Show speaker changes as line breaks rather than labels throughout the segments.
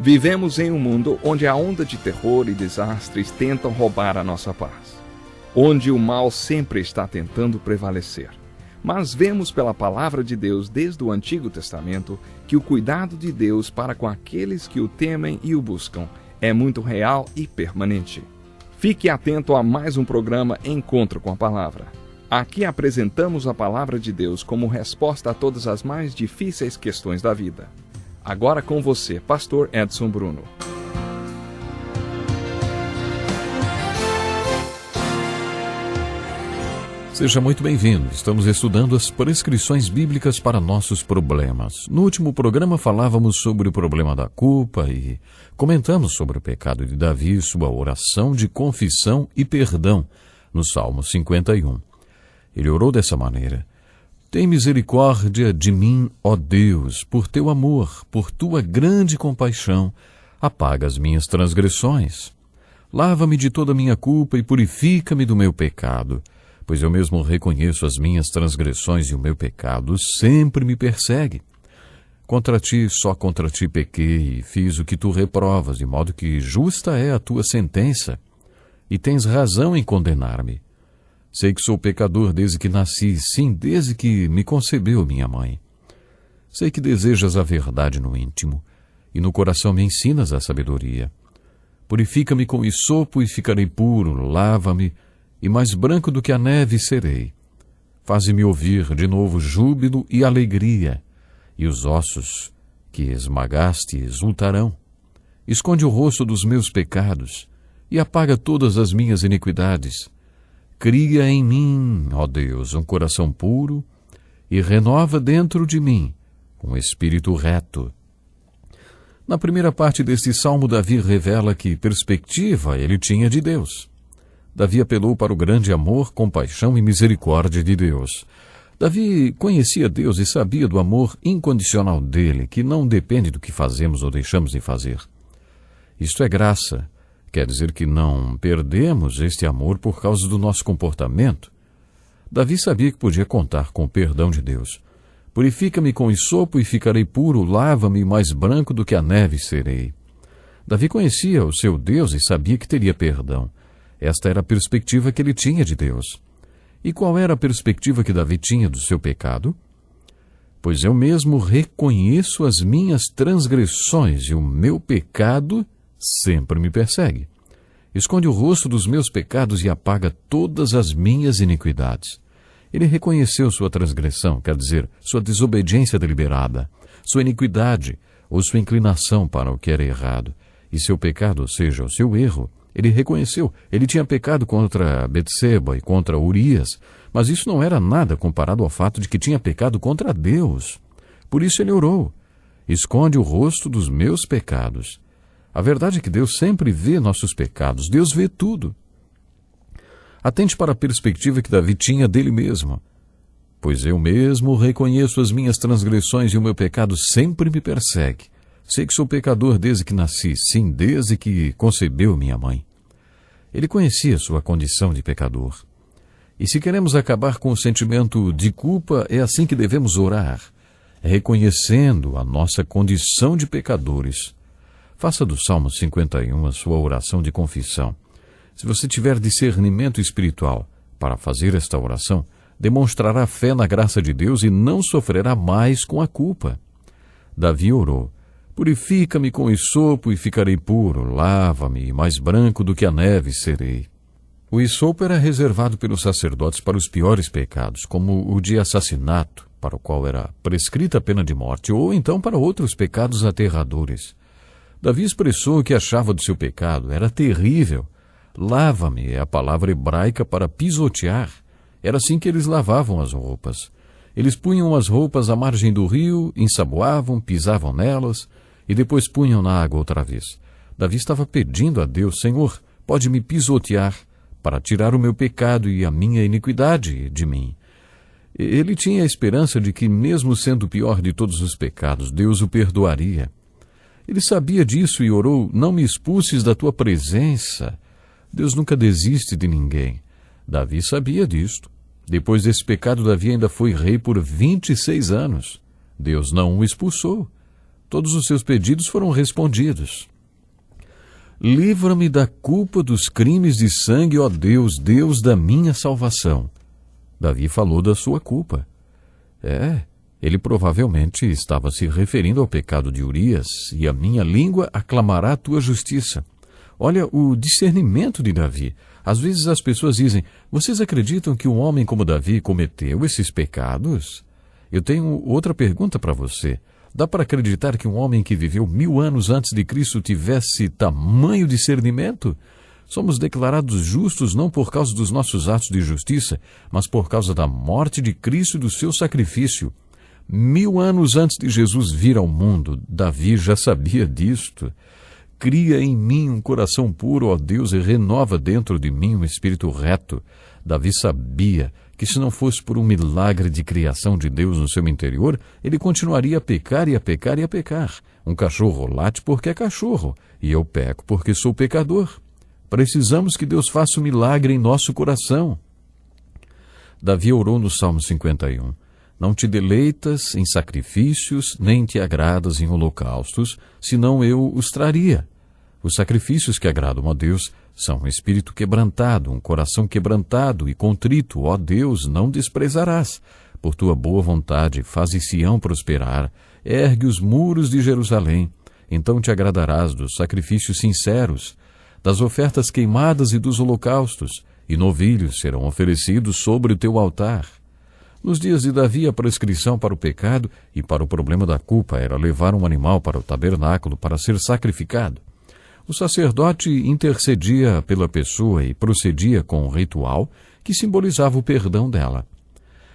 Vivemos em um mundo onde a onda de terror e desastres tentam roubar a nossa paz, onde o mal sempre está tentando prevalecer. Mas vemos pela palavra de Deus desde o Antigo Testamento que o cuidado de Deus para com aqueles que o temem e o buscam é muito real e permanente. Fique atento a mais um programa Encontro com a Palavra. Aqui apresentamos a palavra de Deus como resposta a todas as mais difíceis questões da vida. Agora com você, Pastor Edson Bruno.
Seja muito bem-vindo. Estamos estudando as prescrições bíblicas para nossos problemas. No último programa falávamos sobre o problema da culpa e comentamos sobre o pecado de Davi, sua oração de confissão e perdão, no Salmo 51. Ele orou dessa maneira: tem misericórdia de mim, ó Deus, por teu amor, por tua grande compaixão, apaga as minhas transgressões. Lava-me de toda a minha culpa e purifica-me do meu pecado, pois eu mesmo reconheço as minhas transgressões e o meu pecado sempre me persegue. Contra ti, só contra ti pequei e fiz o que tu reprovas, de modo que justa é a tua sentença, e tens razão em condenar-me. Sei que sou pecador desde que nasci, sim, desde que me concebeu minha mãe. Sei que desejas a verdade no íntimo, e no coração me ensinas a sabedoria. Purifica-me com hisopo e ficarei puro, lava-me, e mais branco do que a neve serei. Faze-me ouvir de novo júbilo e alegria, e os ossos que esmagaste exultarão. Esconde o rosto dos meus pecados, e apaga todas as minhas iniquidades. Cria em mim, ó Deus, um coração puro, e renova dentro de mim um espírito reto. Na primeira parte deste salmo, Davi revela que perspectiva ele tinha de Deus. Davi apelou para o grande amor, compaixão e misericórdia de Deus. Davi conhecia Deus e sabia do amor incondicional dele, que não depende do que fazemos ou deixamos de fazer. Isto é graça. Quer dizer que não perdemos este amor por causa do nosso comportamento. Davi sabia que podia contar com o perdão de Deus. Purifica-me com hisopo e ficarei puro, lava-me mais branco do que a neve serei. Davi conhecia o seu Deus e sabia que teria perdão. Esta era a perspectiva que ele tinha de Deus. E qual era a perspectiva que Davi tinha do seu pecado? Pois eu mesmo reconheço as minhas transgressões e o meu pecado sempre me persegue. Esconde o rosto dos meus pecados e apaga todas as minhas iniquidades. Ele reconheceu sua transgressão, quer dizer, sua desobediência deliberada, sua iniquidade ou sua inclinação para o que era errado, e seu pecado, ou seja, o seu erro. Ele reconheceu, ele tinha pecado contra Betseba e contra Urias, mas isso não era nada comparado ao fato de que tinha pecado contra Deus. Por isso ele orou: esconde o rosto dos meus pecados. A verdade é que Deus sempre vê nossos pecados, Deus vê tudo. Atente para a perspectiva que Davi tinha dele mesmo. Pois eu mesmo reconheço as minhas transgressões e o meu pecado sempre me persegue. Sei que sou pecador desde que nasci, sim, desde que concebeu minha mãe. Ele conhecia sua condição de pecador. E se queremos acabar com o sentimento de culpa, é assim que devemos orar, reconhecendo a nossa condição de pecadores. Faça do Salmo 51 a sua oração de confissão. Se você tiver discernimento espiritual para fazer esta oração, demonstrará fé na graça de Deus e não sofrerá mais com a culpa. Davi orou: purifica-me com hisopo e ficarei puro, lava-me e mais branco do que a neve serei. O hisopo era reservado pelos sacerdotes para os piores pecados, como o de assassinato, para o qual era prescrita a pena de morte, ou então para outros pecados aterradores. Davi expressou o que achava do seu pecado. Era terrível. Lava-me é a palavra hebraica para pisotear. Era assim que eles lavavam as roupas. Eles punham as roupas à margem do rio, ensaboavam, pisavam nelas e depois punham na água outra vez. Davi estava pedindo a Deus: Senhor, pode me pisotear para tirar o meu pecado e a minha iniquidade de mim. Ele tinha a esperança de que, mesmo sendo o pior de todos os pecados, Deus o perdoaria. Ele sabia disso e orou: não me expulses da tua presença. Deus nunca desiste de ninguém. Davi sabia disto. Depois desse pecado, Davi ainda foi rei por 26 anos. Deus não o expulsou. Todos os seus pedidos foram respondidos. Livra-me da culpa dos crimes de sangue, ó Deus, Deus da minha salvação. Davi falou da sua culpa. Ele provavelmente estava se referindo ao pecado de Urias, e a minha língua aclamará a tua justiça. Olha o discernimento de Davi. Às vezes as pessoas dizem, vocês acreditam que um homem como Davi cometeu esses pecados? Eu tenho outra pergunta para você. Dá para acreditar que um homem que viveu 1000 anos antes de Cristo tivesse tamanho discernimento? Somos declarados justos não por causa dos nossos atos de justiça, mas por causa da morte de Cristo e do seu sacrifício. 1000 anos antes de Jesus vir ao mundo, Davi já sabia disto. Cria em mim um coração puro, ó Deus, e renova dentro de mim um espírito reto. Davi sabia que se não fosse por um milagre de criação de Deus no seu interior, ele continuaria a pecar e a pecar e a pecar. Um cachorro late porque é cachorro, e eu peco porque sou pecador. Precisamos que Deus faça um milagre em nosso coração. Davi orou no Salmo 51. Não te deleitas em sacrifícios, nem te agradas em holocaustos, senão eu os traria. Os sacrifícios que agradam a Deus são um espírito quebrantado, um coração quebrantado e contrito, ó Deus, não desprezarás. Por tua boa vontade, faze Sião prosperar, ergue os muros de Jerusalém. Então te agradarás dos sacrifícios sinceros, das ofertas queimadas e dos holocaustos, e novilhos serão oferecidos sobre o teu altar. Nos dias de Davi, a prescrição para o pecado e para o problema da culpa era levar um animal para o tabernáculo para ser sacrificado. O sacerdote intercedia pela pessoa e procedia com um ritual que simbolizava o perdão dela.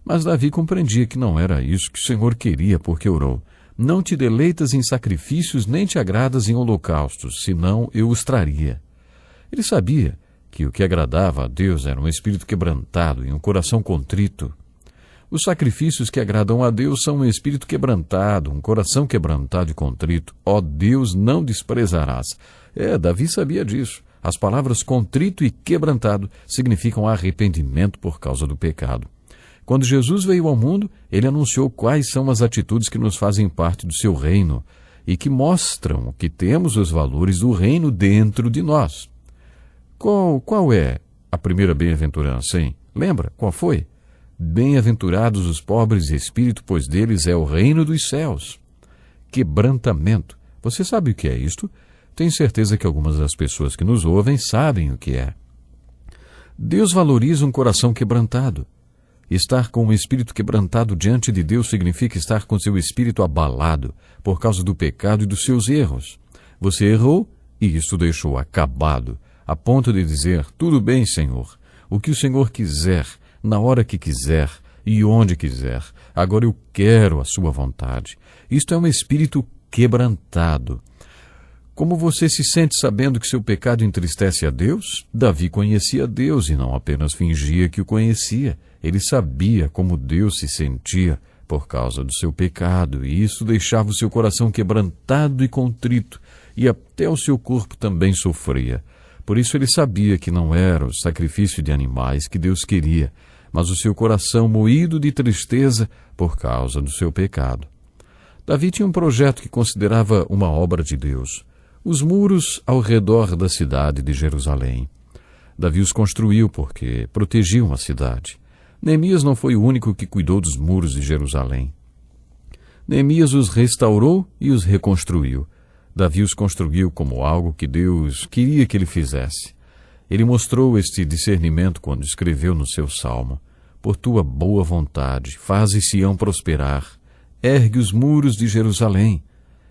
Mas Davi compreendia que não era isso que o Senhor queria, porque orou: não te deleitas em sacrifícios, nem te agradas em holocaustos, senão eu os traria. Ele sabia que o que agradava a Deus era um espírito quebrantado e um coração contrito. Os sacrifícios que agradam a Deus são um espírito quebrantado, um coração quebrantado e contrito. Ó Deus, não desprezarás. Davi sabia disso. As palavras contrito e quebrantado significam arrependimento por causa do pecado. Quando Jesus veio ao mundo, ele anunciou quais são as atitudes que nos fazem parte do seu reino e que mostram que temos os valores do reino dentro de nós. Qual é a primeira bem-aventurança, hein? Lembra? Qual foi? Bem-aventurados os pobres de espírito, pois deles é o reino dos céus. Quebrantamento. Você sabe o que é isto? Tenho certeza que algumas das pessoas que nos ouvem sabem o que é. Deus valoriza um coração quebrantado. Estar com um espírito quebrantado diante de Deus significa estar com seu espírito abalado por causa do pecado e dos seus erros. Você errou e isso deixou acabado, a ponto de dizer: tudo bem, Senhor, o que o Senhor quiser, na hora que quiser e onde quiser. Agora eu quero a sua vontade. Isto é um espírito quebrantado. Como você se sente sabendo que seu pecado entristece a Deus? Davi conhecia Deus e não apenas fingia que o conhecia. Ele sabia como Deus se sentia por causa do seu pecado, e isso deixava o seu coração quebrantado e contrito, e até o seu corpo também sofria. Por isso ele sabia que não era o sacrifício de animais que Deus queria, mas o seu coração moído de tristeza por causa do seu pecado. Davi tinha um projeto que considerava uma obra de Deus: os muros ao redor da cidade de Jerusalém. Davi os construiu porque protegiam a cidade. Neemias não foi o único que cuidou dos muros de Jerusalém. Neemias os restaurou e os reconstruiu. Davi os construiu como algo que Deus queria que ele fizesse. Ele mostrou este discernimento quando escreveu no seu salmo: por tua boa vontade, faze Sião prosperar, ergue os muros de Jerusalém.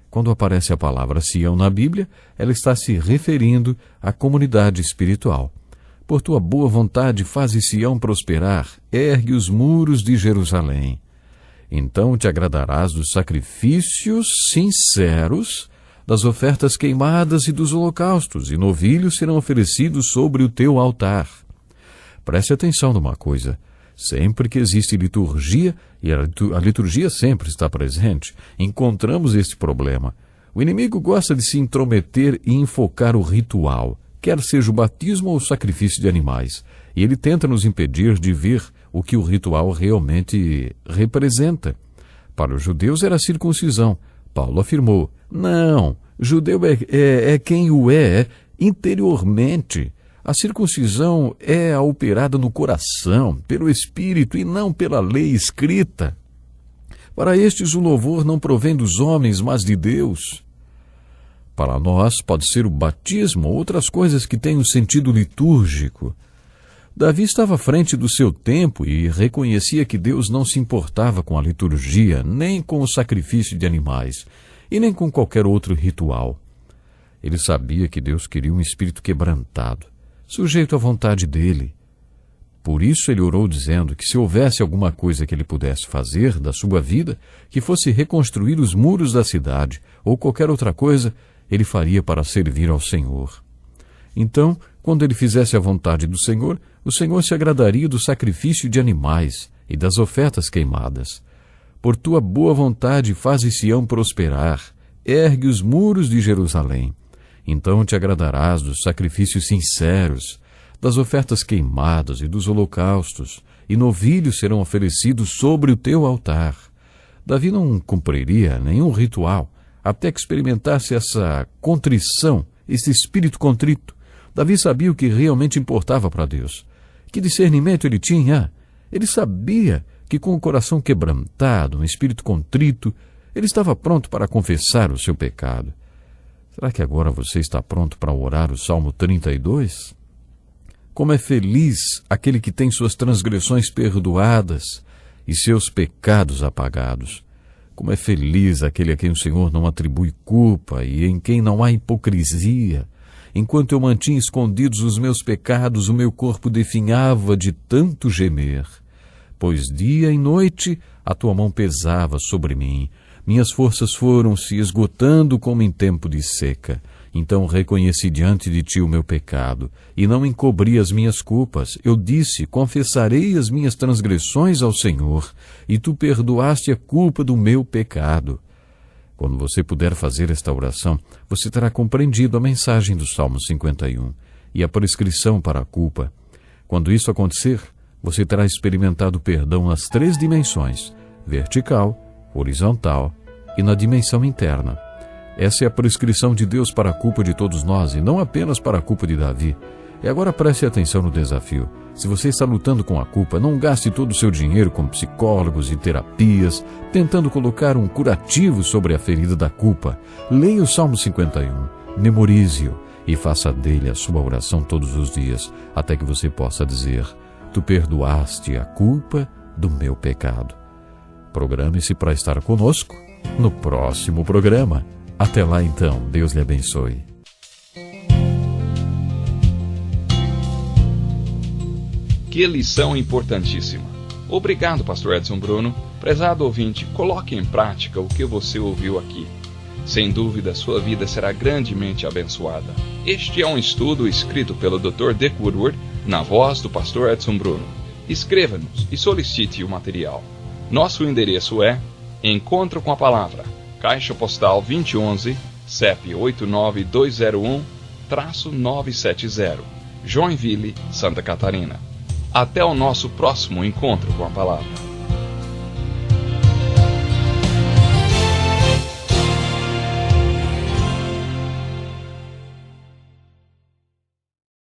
Quando aparece a palavra Sião na Bíblia, ela está se referindo à comunidade espiritual. Por tua boa vontade, faze Sião prosperar, ergue os muros de Jerusalém. Então te agradarás dos sacrifícios sinceros, das ofertas queimadas e dos holocaustos, e novilhos serão oferecidos sobre o teu altar. Preste atenção numa coisa: sempre que existe liturgia, e a liturgia sempre está presente, encontramos este problema. O inimigo gosta de se intrometer e enfocar o ritual, quer seja o batismo ou o sacrifício de animais, e ele tenta nos impedir de ver o que o ritual realmente representa. Para os judeus era a circuncisão, Paulo afirmou: não, judeu é quem o é interiormente. A circuncisão é a operada no coração, pelo Espírito e não pela lei escrita. Para estes o louvor não provém dos homens, mas de Deus. Para nós pode ser o batismo ou outras coisas que têm um sentido litúrgico. Davi estava à frente do seu tempo e reconhecia que Deus não se importava com a liturgia, nem com o sacrifício de animais, e nem com qualquer outro ritual. Ele sabia que Deus queria um espírito quebrantado, sujeito à vontade dele. Por isso ele orou dizendo que se houvesse alguma coisa que ele pudesse fazer da sua vida, que fosse reconstruir os muros da cidade, ou qualquer outra coisa, ele faria para servir ao Senhor. Então, quando ele fizesse a vontade do Senhor, o Senhor se agradaria do sacrifício de animais e das ofertas queimadas. Por tua boa vontade faze Sião prosperar, ergue os muros de Jerusalém. Então te agradarás dos sacrifícios sinceros, das ofertas queimadas e dos holocaustos, e novilhos serão oferecidos sobre o teu altar. Davi não cumpriria nenhum ritual, até que experimentasse essa contrição, esse espírito contrito. Davi sabia o que realmente importava para Deus. Que discernimento ele tinha? Ele sabia que com o coração quebrantado, um espírito contrito, ele estava pronto para confessar o seu pecado. Será que agora você está pronto para orar o Salmo 32? Como é feliz aquele que tem suas transgressões perdoadas e seus pecados apagados. Como é feliz aquele a quem o Senhor não atribui culpa e em quem não há hipocrisia. Enquanto eu mantinha escondidos os meus pecados, o meu corpo definhava de tanto gemer. Pois dia e noite a tua mão pesava sobre mim. Minhas forças foram se esgotando como em tempo de seca. Então reconheci diante de ti o meu pecado, e não encobri as minhas culpas. Eu disse: confessarei as minhas transgressões ao Senhor, e tu perdoaste a culpa do meu pecado. Quando você puder fazer esta oração, você terá compreendido a mensagem do Salmo 51 e a prescrição para a culpa. Quando isso acontecer, você terá experimentado o perdão nas 3 dimensões: vertical, horizontal e na dimensão interna. Essa é a prescrição de Deus para a culpa de todos nós e não apenas para a culpa de Davi. E agora preste atenção no desafio. Se você está lutando com a culpa, não gaste todo o seu dinheiro com psicólogos e terapias, tentando colocar um curativo sobre a ferida da culpa. Leia o Salmo 51, memorize-o e faça dele a sua oração todos os dias, até que você possa dizer: tu perdoaste a culpa do meu pecado. Programe-se para estar conosco no próximo programa. Até lá então, Deus lhe abençoe.
Que lição importantíssima. Obrigado, pastor Edson Bruno. Prezado ouvinte, coloque em prática o que você ouviu aqui. Sem dúvida, sua vida será grandemente abençoada. Este é um estudo escrito pelo Dr. Dick Woodward, na voz do pastor Edson Bruno. Escreva-nos e solicite o material. Nosso endereço é Encontro com a Palavra, Caixa Postal 2011, CEP 89201-970, Joinville, Santa Catarina. Até o nosso próximo encontro com a Palavra.